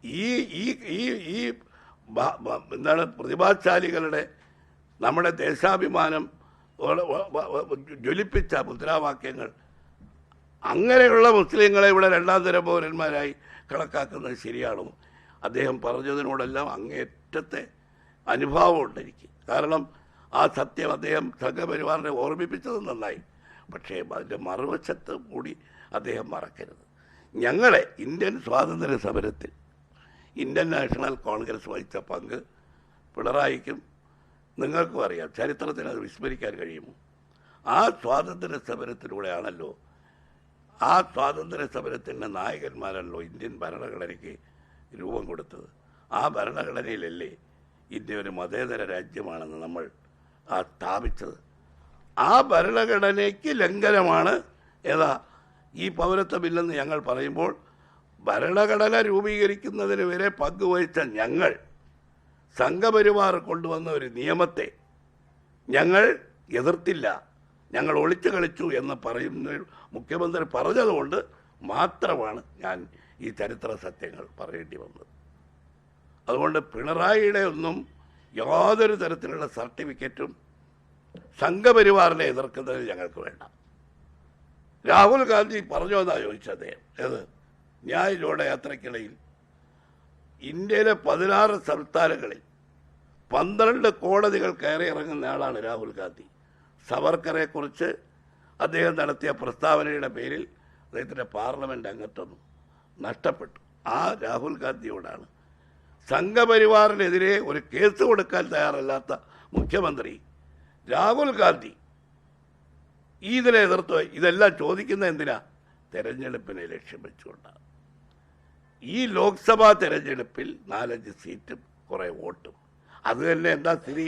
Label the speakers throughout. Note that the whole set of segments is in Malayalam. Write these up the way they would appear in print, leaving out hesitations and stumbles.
Speaker 1: ഈ ഈ ഈ ഈ എന്താണ് പ്രതിഭാശാലികളുടെ നമ്മുടെ ദേശാഭിമാനം ജ്വലിപ്പിച്ച മുദ്രാവാക്യങ്ങൾ അങ്ങനെയുള്ള മുസ്ലിങ്ങളെ ഇവിടെ രണ്ടാം തരം പൗരന്മാരായി കണക്കാക്കുന്നത് ശരിയാണോ? അദ്ദേഹം പറഞ്ഞതിനോടെല്ലാം അങ്ങേറ്റത്തെ അനുഭാവമുണ്ട് എനിക്ക്. കാരണം ആ സത്യം അദ്ദേഹം സംഘപരിവാറിനെ ഓർമ്മിപ്പിച്ചത് നന്നായി. പക്ഷേ അതിൻ്റെ മറുവശത്ത് കൂടി അദ്ദേഹം മറക്കരുത്. ഞങ്ങളെ ഇന്ത്യൻ സ്വാതന്ത്ര്യ സമരത്തിൽ ഇന്ത്യൻ നാഷണൽ കോൺഗ്രസ് വഹിച്ച പങ്ക് പിണറായിക്കും നിങ്ങൾക്കും അറിയാം. ചരിത്രത്തിന് അത് വിസ്മരിക്കാൻ കഴിയുമോ? ആ സ്വാതന്ത്ര്യ സമരത്തിലൂടെയാണല്ലോ, ആ സ്വാതന്ത്ര്യ സമരത്തിൻ്റെ നായകന്മാരല്ലോ ഇന്ത്യൻ ഭരണഘടനയ്ക്ക് രൂപം കൊടുത്തത്. ആ ഭരണഘടനയിലല്ലേ ഇന്ത്യ ഒരു മതേതര രാജ്യമാണെന്ന് നമ്മൾ സ്ഥാപിച്ചത്. ആ ഭരണഘടനയ്ക്ക് ലംഘനമാണ് ഈ പൗരത്വമില്ലെന്ന് ഞങ്ങൾ പറയുമ്പോൾ, ഭരണഘടന രൂപീകരിക്കുന്നതിന് വരെ പങ്കുവഹിച്ച ഞങ്ങൾ സംഘപരിവാർ കൊണ്ടുവന്ന ഒരു നിയമത്തെ ഞങ്ങൾ എതിർത്തില്ല, ഞങ്ങൾ ഒളിച്ചു കളിച്ചു എന്ന് പറയുന്ന മുഖ്യമന്ത്രി പറഞ്ഞതുകൊണ്ട് മാത്രമാണ് ഞാൻ ഈ ചരിത്ര സത്യങ്ങൾ പറയേണ്ടി വന്നത്. അതുകൊണ്ട് പിണറായിയുടെ ഒന്നും യാതൊരു തരത്തിലുള്ള സർട്ടിഫിക്കറ്റും സംഘപരിവാറിനെ എതിർക്കുന്നതിൽ ഞങ്ങൾക്ക് വേണ്ട. രാഹുൽ ഗാന്ധി പറഞ്ഞു എന്നാണ് ചോദിച്ചത് അദ്ദേഹം. ഏത് ന്യായ് ജോഡോ യാത്രയ്ക്കിടയിൽ ഇന്ത്യയിലെ 16 സംസ്ഥാനങ്ങളിൽ 12 കോടതികൾ കയറി ഇറങ്ങുന്ന ആളാണ് രാഹുൽ ഗാന്ധി. സവർക്കറെക്കുറിച്ച് അദ്ദേഹം നടത്തിയ പ്രസ്താവനയുടെ പേരിൽ അദ്ദേഹത്തിൻ്റെ പാർലമെൻറ്റ് അംഗത്വം നഷ്ടപ്പെട്ടു. ആ രാഹുൽ ഗാന്ധിയോടാണ് സംഘപരിവാറിനെതിരെ ഒരു കേസ് കൊടുക്കാൻ തയ്യാറല്ലാത്ത മുഖ്യമന്ത്രി രാഹുൽ ഗാന്ധി ഇതിനെ എതിർത്ത് ഇതെല്ലാം ചോദിക്കുന്ന എന്തിനാ? തെരഞ്ഞെടുപ്പിനെ ലക്ഷ്യം വെച്ചുകൊണ്ടാണ്. ഈ ലോക്സഭാ തെരഞ്ഞെടുപ്പിൽ 4-5 സീറ്റും കുറേ വോട്ടും. അത് തന്നെ എന്താ സ്ഥിതി?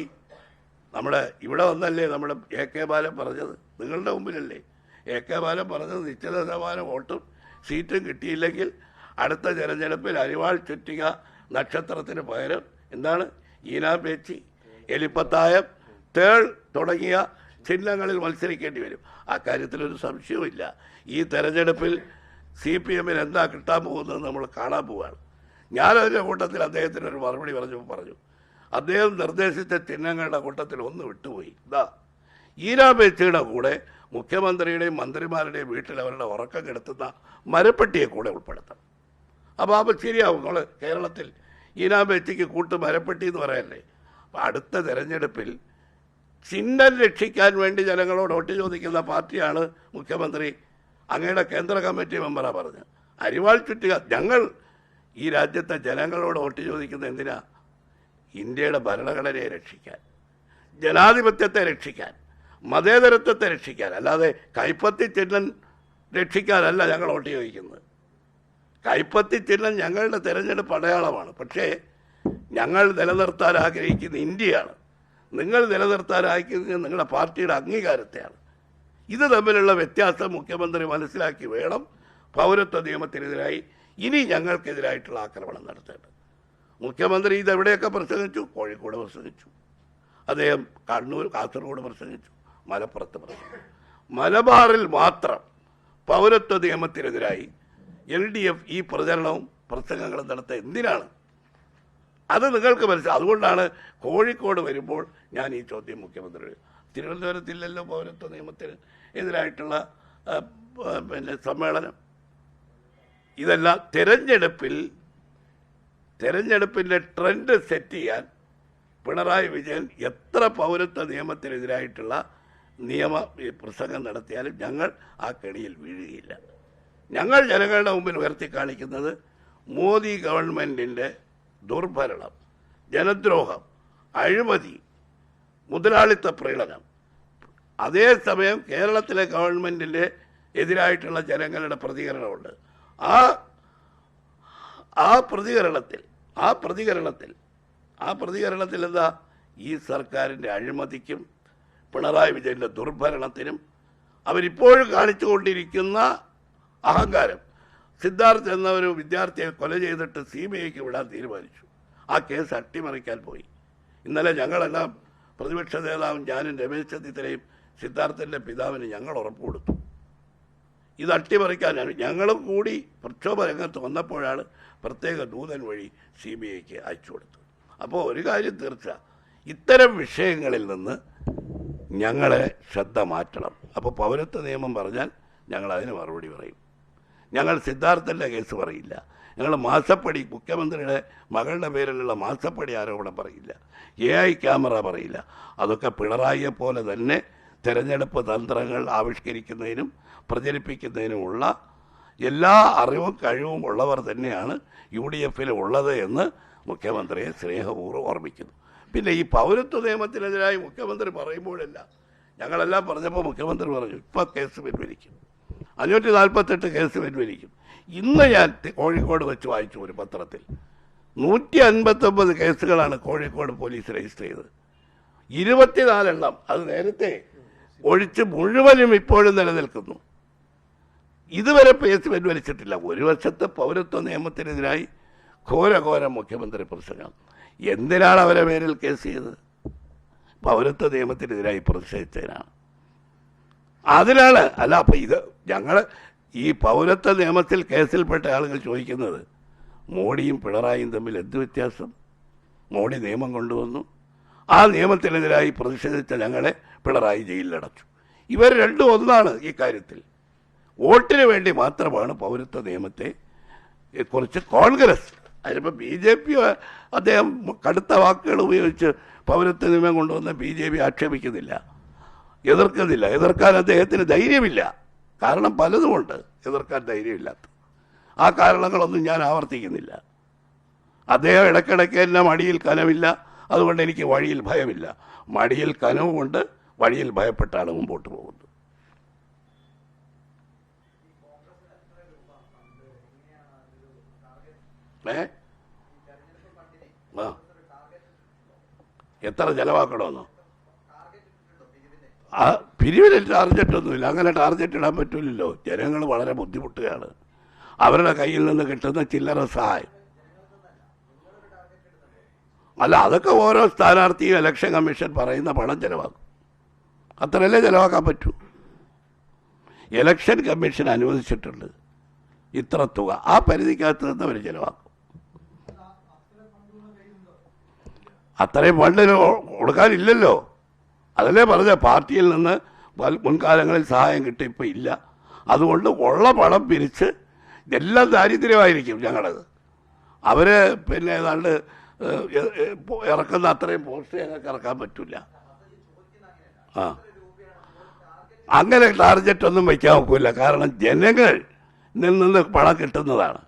Speaker 1: നമ്മുടെ ഇവിടെ വന്നല്ലേ നമ്മുടെ AK ബാലൻ പറഞ്ഞത്, നിങ്ങളുടെ മുമ്പിലല്ലേ AK ബാലൻ പറഞ്ഞത്, നിശ്ചിത ശതമാനം വോട്ടും സീറ്റും കിട്ടിയില്ലെങ്കിൽ അടുത്ത തെരഞ്ഞെടുപ്പിൽ അരിവാൾ ചുറ്റിക നക്ഷത്രത്തിന് പകരം എന്താണ് ഈനാമ്പേച്ചി, എലിപ്പത്തായം, തേൾ തുടങ്ങിയ ചിഹ്നങ്ങളിൽ മത്സരിക്കേണ്ടി വരും. അക്കാര്യത്തിലൊരു സംശയവുമില്ല. ഈ തെരഞ്ഞെടുപ്പിൽ CPM-ന് എന്താ കിട്ടാൻ പോകുന്നത് നമ്മൾ കാണാൻ പോവുകയാണ്. ഞാനതിൻ്റെ കൂട്ടത്തിൽ അദ്ദേഹത്തിനൊരു മറുപടി പറഞ്ഞു അദ്ദേഹം നിർദ്ദേശിച്ച ചിഹ്നങ്ങളുടെ കൂട്ടത്തിൽ ഒന്ന് വിട്ടുപോയി. ഈനാമ്പേച്ചിയുടെ കൂടെ മുഖ്യമന്ത്രിയുടെയും മന്ത്രിമാരുടെയും വീട്ടിൽ അവരുടെ ഉറക്കം കെടുത്തുന്ന മരപ്പെട്ടിയെ കൂടെ ഉൾപ്പെടുത്തണം. അപ്പോൾ ശരിയാവും. നമ്മൾ കേരളത്തിൽ ഈനാമ്പേച്ചിക്ക് കൂട്ട് മരപ്പെട്ടി എന്ന് പറയല്ലേ. അപ്പോൾ അടുത്ത തെരഞ്ഞെടുപ്പിൽ ചിഹ്നം രക്ഷിക്കാൻ വേണ്ടി ജനങ്ങളോട് വോട്ട് ചോദിക്കുന്ന പാർട്ടിയാണ് മുഖ്യമന്ത്രി. അങ്ങയുടെ കേന്ദ്ര കമ്മിറ്റി മെമ്പറാണ് പറഞ്ഞത്. അരിവാൾ ചുറ്റുക. ഞങ്ങൾ ഈ രാജ്യത്തെ ജനങ്ങളോട് വോട്ട് ചോദിക്കുന്നത് എന്തിനാ? ഇന്ത്യയുടെ ഭരണഘടനയെ രക്ഷിക്കാൻ, ജനാധിപത്യത്തെ രക്ഷിക്കാൻ, മതേതരത്വത്തെ രക്ഷിക്കാൻ, അല്ലാതെ കൈപ്പത്തി ചിഹ്നം രക്ഷിക്കാനല്ല ഞങ്ങൾ വോട്ട് ചോദിക്കുന്നത്. കൈപ്പത്തി ചിഹ്നം ഞങ്ങളുടെ തെരഞ്ഞെടുപ്പ് അടയാളമാണ്. പക്ഷേ ഞങ്ങൾ നിലനിർത്താൻ ആഗ്രഹിക്കുന്ന ഇന്ത്യയാണ്. നിങ്ങൾ നിലനിർത്താൻ ആഗ്രഹിക്കുന്നത് നിങ്ങളുടെ പാർട്ടിയുടെ അംഗീകാരത്തെയാണ്. ഇത് തമ്മിലുള്ള വ്യത്യാസം മുഖ്യമന്ത്രി മനസ്സിലാക്കി വേണം പൗരത്വ നിയമത്തിനെതിരായി ഇനി ഞങ്ങൾക്കെതിരായിട്ടുള്ള ആക്രമണം നടത്തേണ്ടത്. മുഖ്യമന്ത്രി ഇതെവിടെയൊക്കെ പ്രസംഗിച്ചു? കോഴിക്കോട് പ്രസംഗിച്ചു, അദ്ദേഹം കണ്ണൂർ, കാസർഗോഡ് പ്രസംഗിച്ചു, മലപ്പുറത്ത് പ്രസംഗിച്ചു. മലബാറിൽ മാത്രം പൗരത്വ നിയമത്തിനെതിരായി LDF ഈ പ്രചരണവും പ്രസംഗങ്ങളും നടത്തുക എന്തിനാണ്? അത് നിങ്ങൾക്ക് മനസ്സിലാവും. അതുകൊണ്ടാണ് കോഴിക്കോട് വരുമ്പോൾ ഞാൻ ഈ ചോദ്യം മുഖ്യമന്ത്രി, തിരുവനന്തപുരത്തില്ലല്ലോ പൗരത്വ നിയമത്തിന് എതിരായിട്ടുള്ള സമ്മേളനം. ഇതെല്ലാം തെരഞ്ഞെടുപ്പിൻ്റെ ട്രെൻഡ് സെറ്റ് ചെയ്യാൻ പിണറായി വിജയൻ എത്ര പൗരത്വ നിയമത്തിനെതിരായിട്ടുള്ള പ്രസംഗം നടത്തിയാലും ഞങ്ങൾ ആ കെണിയിൽ വീഴുകയില്ല. ഞങ്ങൾ ജനങ്ങളുടെ മുമ്പിൽ ഉയർത്തി കാണിക്കുന്നത് മോദി ഗവൺമെൻറ്റിൻ്റെ ദുർഭരണം, ജനദ്രോഹം, അഴിമതി, മുതലാളിത്ത പ്രകടനം. അതേസമയം കേരളത്തിലെ ഗവൺമെൻറ്റിൻ്റെ എതിരായിട്ടുള്ള ജനങ്ങളുടെ പ്രതികരണമുണ്ട്. ആ പ്രതികരണത്തിൽ എന്താ? ഈ സർക്കാരിൻ്റെ അഴിമതിക്കും പിണറായി വിജയൻ്റെ ദുർഭരണത്തിനും അവരിപ്പോഴും കാണിച്ചുകൊണ്ടിരിക്കുന്ന അഹങ്കാരം. സിദ്ധാർത്ഥ് എന്ന ഒരു വിദ്യാർത്ഥിയെ കൊല ചെയ്തിട്ട് CBIക്ക് വിടാൻ തീരുമാനിച്ചു. ആ കേസ് അട്ടിമറിക്കാൻ പോയി. ഇന്നലെ ഞങ്ങളെല്ലാം പ്രതിപക്ഷ നേതാവും ഞാനും രമേശ് ചെന്നിത്തലയും സിദ്ധാർത്ഥൻ്റെ പിതാവിന് ഞങ്ങൾ ഉറപ്പ് കൊടുത്തു. ഇത് അട്ടിമറിക്കാനാണ് ഞങ്ങളും കൂടി പ്രക്ഷോഭ രംഗത്ത് വന്നപ്പോഴാണ് പ്രത്യേക ദൂതൻ വഴി CBIക്ക് അയച്ചു കൊടുത്തത്. അപ്പോൾ ഒരു കാര്യം തീർച്ച, ഇത്തരം വിഷയങ്ങളിൽ നിന്ന് ഞങ്ങളെ ശ്രദ്ധ മാറ്റണം. അപ്പോൾ പൗരത്വ നിയമം പറഞ്ഞാൽ ഞങ്ങൾ അതിന് മറുപടി പറയും. ഞങ്ങൾ സിദ്ധാർത്ഥൻ്റെ കേസ് പറയില്ല. ഞങ്ങൾ മാസപ്പടി, മുഖ്യമന്ത്രിയുടെ മകളുടെ പേരിലുള്ള മാസപ്പടി ആരോപണം പറയില്ല. AI ക്യാമറ പറയില്ല. അതൊക്കെ പിണറായിയെ പോലെ തന്നെ തെരഞ്ഞെടുപ്പ് തന്ത്രങ്ങൾ ആവിഷ്കരിക്കുന്നതിനും പ്രചരിപ്പിക്കുന്നതിനുമുള്ള എല്ലാ അറിവും കഴിവും ഉള്ളവർ തന്നെയാണ് UDF ഉള്ളത് എന്ന് മുഖ്യമന്ത്രിയെ സ്നേഹപൂർവ്വം ഓർമ്മിക്കുന്നു. പിന്നെ ഈ പൗരത്വ നിയമത്തിനെതിരായി മുഖ്യമന്ത്രി പറയുമ്പോഴല്ല, ഞങ്ങളെല്ലാം പറഞ്ഞപ്പോൾ മുഖ്യമന്ത്രി പറഞ്ഞു ഇപ്പോൾ കേസ് പിൻവലിക്കും, 548 കേസ് പിൻവലിക്കും. ഇന്ന് ഞാൻ കോഴിക്കോട് വെച്ച് വായിച്ചു ഒരു പത്രത്തിൽ 159 കേസുകളാണ് കോഴിക്കോട് പോലീസ് രജിസ്റ്റർ ചെയ്തത്. 24 എണ്ണം അത് നേരത്തെ ഒഴിച്ച് മുഴുവനും ഇപ്പോഴും നിലനിൽക്കുന്നു. ഇതുവരെ കേസ് പിൻവലിച്ചിട്ടില്ല. ഒരു വശത്ത് പൗരത്വ നിയമത്തിനെതിരായി ഘോരഘോരം മുഖ്യമന്ത്രി പ്രസംഗം. എന്തിനാണ് അവരെ പേരിൽ കേസ് ചെയ്തത്? പൗരത്വ നിയമത്തിനെതിരായി പ്രതിഷേധിച്ചതിനാണ്. അതിനാണ്. അല്ല, അപ്പം ഇത് ഞങ്ങൾ ഈ പൗരത്വ നിയമത്തിൽ കേസിൽപ്പെട്ട ആളുകൾ ചോദിക്കുന്നത് മോഡിയും പിണറായിയും തമ്മിൽ എന്ത് വ്യത്യാസം? മോഡി നിയമം കൊണ്ടുവന്നു, ആ നിയമത്തിനെതിരായി പ്രതിഷേധിച്ച ഞങ്ങളെ പിണറായി ജയിലിലടച്ചു. ഇവർ രണ്ടും ഒന്നാണ് ഈ കാര്യത്തിൽ. വോട്ടിന് വേണ്ടി മാത്രമാണ് പൗരത്വ നിയമത്തെ കുറിച്ച് കോൺഗ്രസ്, അതിനിപ്പോൾ BJP അദ്ദേഹം കടുത്ത വാക്കുകൾ ഉപയോഗിച്ച് പൗരത്വ നിയമം കൊണ്ടുവന്ന BJP ആക്ഷേപിക്കുന്നില്ല, എതിർക്കുന്നില്ല. എതിർക്കാൻ അദ്ദേഹത്തിന് ധൈര്യമില്ല. കാരണം പലതുമുണ്ട് എതിർക്കാൻ ധൈര്യമില്ലാത്ത. ആ കാരണങ്ങളൊന്നും ഞാൻ ആവർത്തിക്കുന്നില്ല. അദ്ദേഹം ഇടയ്ക്കിടയ്ക്ക് എന്നെ മടിയിൽ കനവില്ല, അതുകൊണ്ട് എനിക്ക് വഴിയിൽ ഭയമില്ല. മടിയിൽ കനവുമുണ്ട്, വഴിയിൽ ഭയപ്പെട്ടാണ് മുമ്പോട്ട് പോകുന്നത്. എത്ര ചെലവാക്കണമെന്നോ? ആ പിരിവിന് ടാർജറ്റൊന്നുമില്ല. അങ്ങനെ ടാർജറ്റ് ഇടാൻ പറ്റില്ലല്ലോ. ജനങ്ങൾ വളരെ ബുദ്ധിമുട്ടുകയാണ്. അവരുടെ കയ്യിൽ നിന്ന് കിട്ടുന്ന ചില്ലറ സഹായം അല്ല, അതൊക്കെ ഓരോ സ്ഥാനാർത്ഥിയും ഇലക്ഷൻ കമ്മീഷൻ പറയുന്ന പണം ചിലവാക്കും. അത്രയല്ലേ ചിലവാക്കാൻ പറ്റൂ. ഇലക്ഷൻ കമ്മീഷൻ അനുവദിച്ചിട്ടുണ്ട് ഇത്ര തുക, ആ പരിധിക്കകത്ത് നിന്ന് അവർ ചിലവാക്കും. അത്രയും ഫണ്ടിന് കൊടുക്കാനില്ലല്ലോ. അതല്ലേ പറഞ്ഞ, പാർട്ടിയിൽ നിന്ന് മുൻകാലങ്ങളിൽ സഹായം കിട്ടി, ഇപ്പോൾ ഇല്ല. അതുകൊണ്ട് ഉള്ള പണം പിരിച്ച് എല്ലാം ദാരിദ്ര്യമായിരിക്കും ഞങ്ങളത്. അവർ പിന്നെ ഏതാണ്ട് ഇറക്കുന്ന അത്രയും പോസ്റ്റ് ഞങ്ങൾക്ക് ഇറക്കാൻ പറ്റില്ല. ആ, അങ്ങനെ ടാർജറ്റൊന്നും വയ്ക്കാൻ ഒക്കില്ല. കാരണം ജനങ്ങൾ നിന്ന് പണം കിട്ടുന്നതാണ്.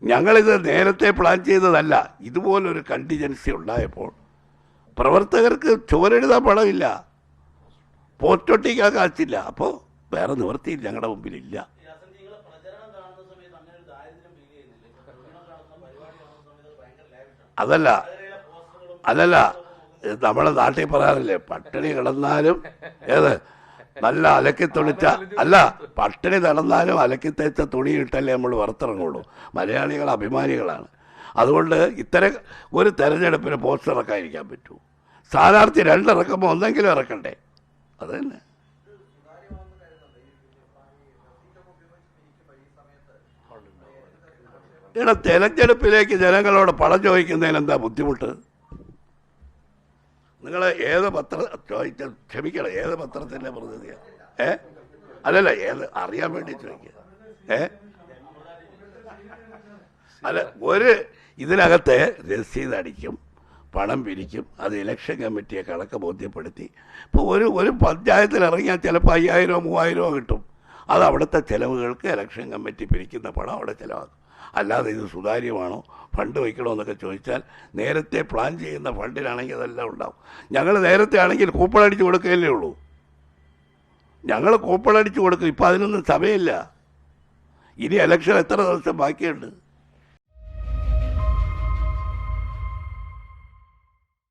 Speaker 1: ഞങ്ങളിത് നേരത്തെ പ്ലാൻ ചെയ്തതല്ല. ഇതുപോലൊരു കണ്ടിജൻസി ഉണ്ടായപ്പോൾ പ്രവർത്തകർക്ക് ചുവരെഴുതാൻ പണമില്ല, പോസ്റ്റൊട്ടിക്കാൻ കാശില്ല. അപ്പോൾ വേറെ നിവൃത്തിയില്ല, ഞങ്ങളുടെ മുമ്പിലില്ല. അതല്ല നമ്മളെ നാട്ടിൽ പറയാറില്ലേ, പട്ടിണി കിടന്നാലും നല്ല അലക്കി തുണിച്ച, അല്ല, പട്ടിണി നടന്നാലും അലക്കി തേച്ച തുണി ഇട്ടല്ലേ നമ്മൾ വറുത്തിറങ്ങുള്ളൂ. മലയാളികൾ അഭിമാനികളാണ്. അതുകൊണ്ട് ഇത്തരം ഒരു തെരഞ്ഞെടുപ്പിന് പോസ്റ്റർ ഇറക്കാതിരിക്കാൻ പറ്റൂ. സ്ഥാനാർത്ഥി 2 ഇറക്കുമ്പോൾ ഒന്നെങ്കിലും ഇറക്കണ്ടേ? അത് തന്നെ. ഇവിടെ തെരഞ്ഞെടുപ്പിലേക്ക് ജനങ്ങളോട് പണം ചോദിക്കുന്നതിന് എന്താ ബുദ്ധിമുട്ട്? നിങ്ങൾ ഏത് ചോദിച്ച, ക്ഷമിക്കണം, ഏത് പത്രത്തിൻ്റെ പ്രതിനിധിയാണ്? അല്ലല്ല, ഏത് അറിയാൻ വേണ്ടി ചോദിക്കുക. അല്ല, ഇതിനകത്തെ രസീത് അടിക്കും, പണം പിരിക്കും, അത് ഇലക്ഷൻ കമ്മിറ്റിയെ കണക്ക് ബോധ്യപ്പെടുത്തി. ഇപ്പോൾ ഒരു പഞ്ചായത്തിൽ ഇറങ്ങിയാൽ ചിലപ്പോൾ 5000-ഓ 3000-ഓ കിട്ടും. അത് അവിടുത്തെ ചിലവുകൾക്ക് ഇലക്ഷൻ കമ്മിറ്റി പിരിക്കുന്ന പണം അവിടെ ചിലവാക്കും. അല്ലാതെ ഇത് സുതാര്യമാണോ, ഫണ്ട് വയ്ക്കണമെന്നൊക്കെ ചോദിച്ചാൽ നേരത്തെ പ്ലാൻ ചെയ്യുന്ന ഫണ്ടിനാണെങ്കിൽ അതെല്ലാം ഉണ്ടാവും. ഞങ്ങൾ നേരത്തെ ആണെങ്കിൽ കൂപ്പണടിച്ച് കൊടുക്കുകയല്ലേ ഉള്ളൂ. ഞങ്ങൾ കൂപ്പണടിച്ച് കൊടുക്കും. ഇപ്പം അതിനൊന്നും സമയമില്ല. ഇനി ഇലക്ഷൻ എത്ര ദിവസം ബാക്കിയുണ്ട്?